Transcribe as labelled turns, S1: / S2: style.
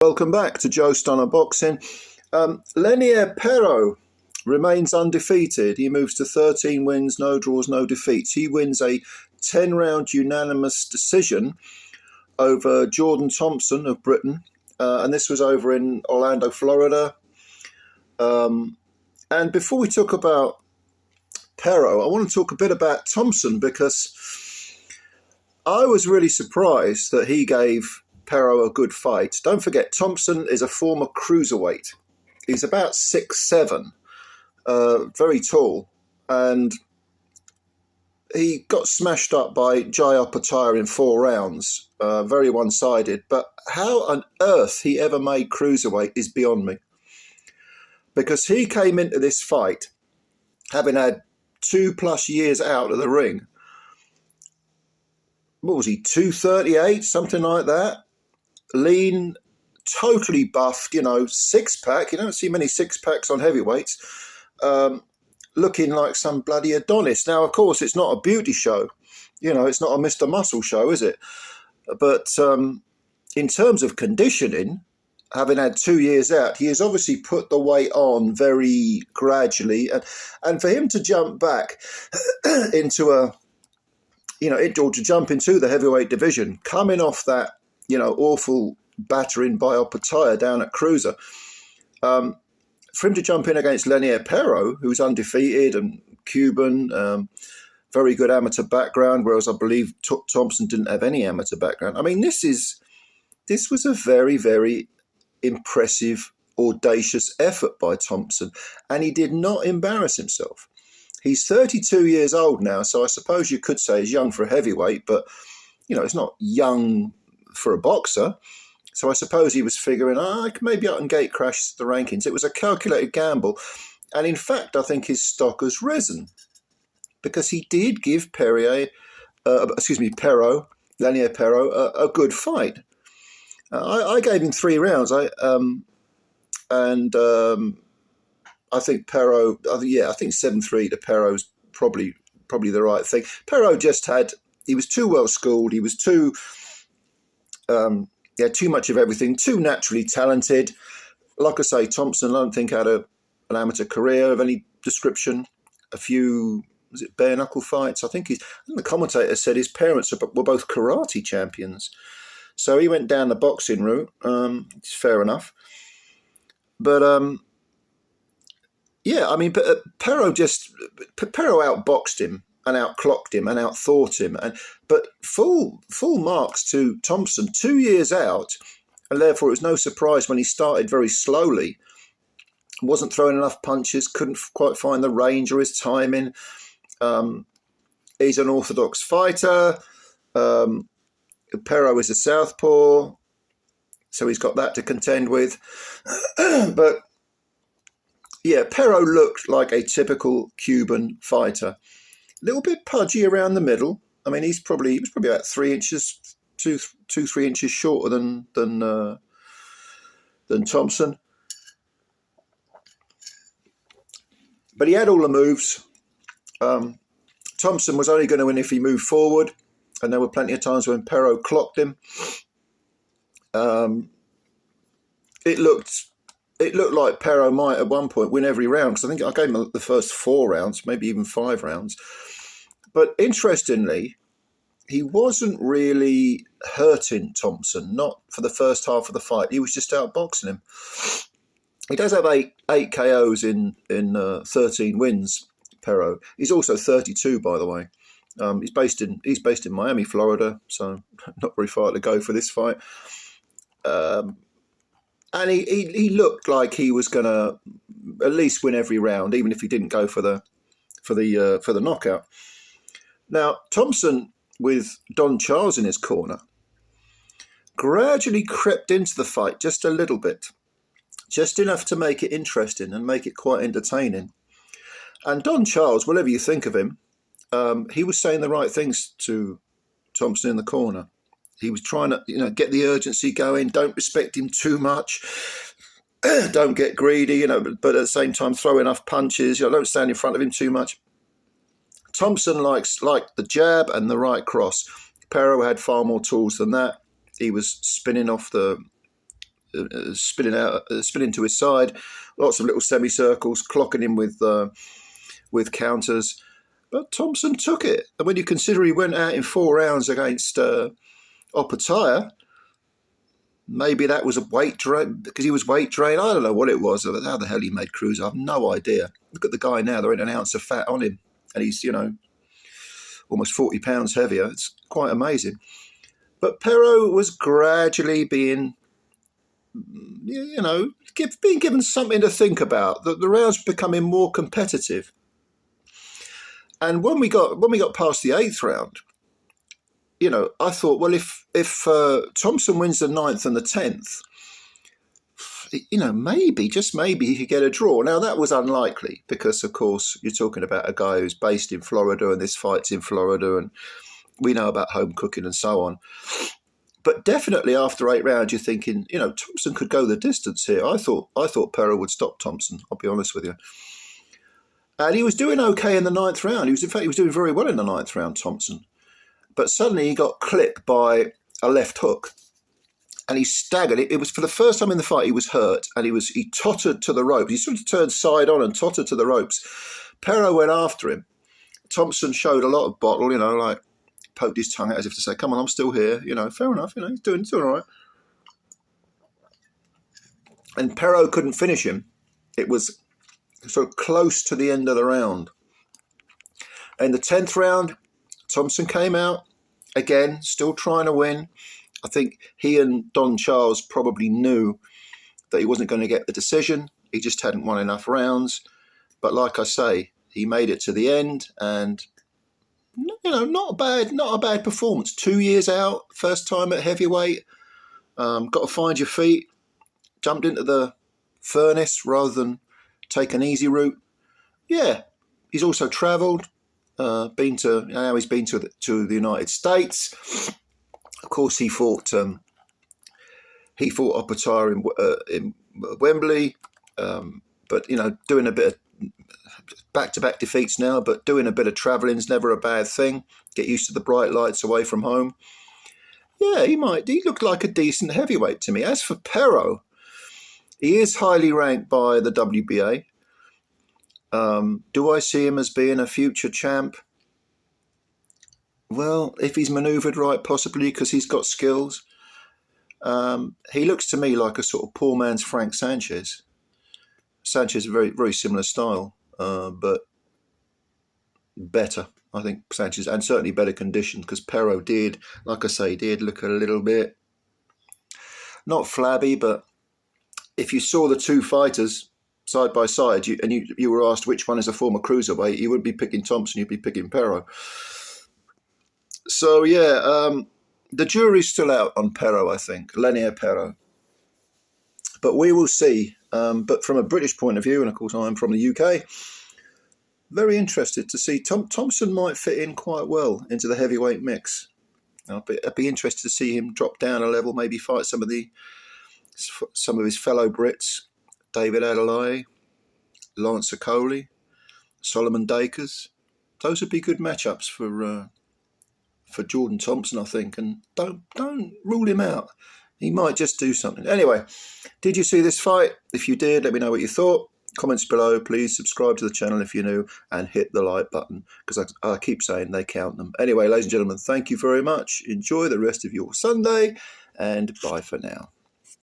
S1: Welcome back to Joe Stunner Boxing. Lenier Pero remains undefeated. He moves to 13 wins, no draws, no defeats. He wins a 10-round unanimous decision over JORDAN THOMPSON of Britain. And this was over in Orlando, Florida. And before we talk about Pero, I want to talk a bit about Thompson, because I was really surprised that he gave Pero a good fight. Don't forget, Thompson is a former cruiserweight. He's about 6'7", very tall, and he got smashed up by Jai Opetaia in 4 rounds, very one-sided. But how on earth he ever made cruiserweight is beyond me, because he came into this fight having had 2+ years out of the ring. What was he, 238, something like that? Lean, totally buffed, six-pack. You don't see many six-packs on heavyweights. Looking like some bloody Adonis. Now, of course, it's not a beauty show. It's not a Mr. Muscle show, is it? But in terms of conditioning, having had 2 years out, he has obviously put the weight on very gradually. And for him to jump back into or to jump into the heavyweight division, coming off that, awful battering by Opetaia down at cruiser, for him to jump in against Lenier Pero, who's undefeated and Cuban, very good amateur background, whereas I believe Thompson didn't have any amateur background. I mean, this was a very, very impressive, audacious effort by Thompson, and he did not embarrass himself. He's 32 years old now, so I suppose you could say he's young for a heavyweight, but, it's not young for a boxer. So I suppose he was figuring, maybe I can gate crash the rankings. It was a calculated gamble. And in fact, I think his stock has risen, because he did give Lenier Pero, a good fight. I gave him 3 rounds. I think Pero, I think 7-3 to Pero's probably the right thing. Pero he was too well schooled. He was too much of everything, too naturally talented. Like I say, Thompson, I don't think had an amateur career of any description. A few, was it bare knuckle fights? I think the commentator said his parents were both karate champions. So he went down the boxing route. It's fair enough. But Pero outboxed him and outclocked him and outthought him. But full marks to Thompson, 2 years out, and therefore it was no surprise when he started very slowly. Wasn't throwing enough punches, couldn't quite find the range or his timing. He's an orthodox fighter. Pero is a southpaw, so he's got that to contend with. But yeah, Pero looked like a typical Cuban fighter. A little bit pudgy around the middle. I mean, he was probably about 3 inches, 3 inches shorter than Thompson. But he had all the moves. Thompson was only going to win if he moved forward, and there were plenty of times when Pero clocked him. It looked like Pero might at one point win every round, because I think I gave him the first 4 rounds, maybe even 5 rounds. But interestingly, he wasn't really hurting Thompson, not for the first half of the fight. He was just outboxing him. He does have eight KOs in 13 wins, Pero. He's also 32, by the way. He's based in Miami, Florida, so not very far to go for this fight. And he looked like he was going to at least win every round, even if he didn't go for the knockout. Now, Thompson, with Don Charles in his corner, gradually crept into the fight just a little bit, just enough to make it interesting and make it quite entertaining. And Don Charles, whatever you think of him, he was saying the right things to Thompson in the corner. He was trying to, get the urgency going. Don't respect him too much. Don't get greedy, but at the same time, throw enough punches. Don't stand in front of him too much. Thompson liked the jab and the right cross. Pero had far more tools than that. He was spinning off the spinning to his side, lots of little semicircles, clocking him with counters. But Thompson took it. And when you consider he went out in 4 rounds against Opataya, maybe that was a weight drain, because he was weight drained. I don't know what it was. How the hell he made Cruz, I have no idea. Look at the guy now. There ain't an ounce of fat on him. And he's, almost 40 pounds heavier. It's quite amazing. But Pero was gradually being, being given something to think about. The rounds becoming more competitive. And when we got past the 8th round, I thought, well, if Thompson wins the 9th and the 10th, maybe, just maybe, he could get a draw. Now, that was unlikely because, of course, you're talking about a guy who's based in Florida and this fight's in Florida and we know about home cooking and so on. But definitely after 8 rounds, you're thinking, Thompson could go the distance here. I thought Pero would stop Thompson, I'll be honest with you. And he was doing okay in the 9th round. He was doing very well in the 9th round, Thompson. But suddenly he got clipped by a left hook. And he staggered. It was for the first time in the fight he was hurt. And he tottered to the ropes. He sort of turned side on and tottered to the ropes. Pero went after him. Thompson showed a lot of bottle, like poked his tongue out as if to say, come on, I'm still here. Fair enough. He's doing all right. And Pero couldn't finish him. It was sort of close to the end of the round. In the 10th round, Thompson came out again, still trying to win. I think he and Don Charles probably knew that he wasn't going to get the decision. He just hadn't won enough rounds. But like I say, he made it to the end, and not a bad performance. 2 years out, first time at heavyweight. Got to find your feet. Jumped into the furnace rather than take an easy route. Yeah, he's also travelled. He's been to the United States. Of course, he fought Opataya in Wembley. But doing a bit of back-to-back defeats now, but doing a bit of travelling is never a bad thing. Get used to the bright lights away from home. Yeah, he looked like a decent heavyweight to me. As for Pero, he is highly ranked by the WBA. Do I see him as being a future champ? Well, if he's manoeuvred right, possibly, because he's got skills. He looks to me like a sort of poor man's Frank Sanchez. Sanchez, very, very similar style, but better, I think, Sanchez, and certainly better conditioned, because Pero did look a little bit, not flabby, but if you saw the two fighters side by side, you were asked which one is a former cruiserweight, you wouldn't be picking Thompson, you'd be picking Pero. So, yeah, the jury's still out on Pero, I think, Lenier Pero. But we will see. But from a British point of view, and of course I'm from the UK, very interested to see. Thompson might fit in quite well into the heavyweight mix. I'd be interested to see him drop down a level, maybe fight some of his fellow Brits, David Adeleye, Lance Okoli, Solomon Dakers. Those would be good matchups for Jordan Thompson, I think, and don't rule him out. He might just do something. Anyway, did you see this fight? If you did, let me know what you thought. Comments below. Please subscribe to the channel if you're new and hit the like button, because I keep saying they count them. Anyway, ladies and gentlemen, thank you very much. Enjoy the rest of your Sunday, and bye for now.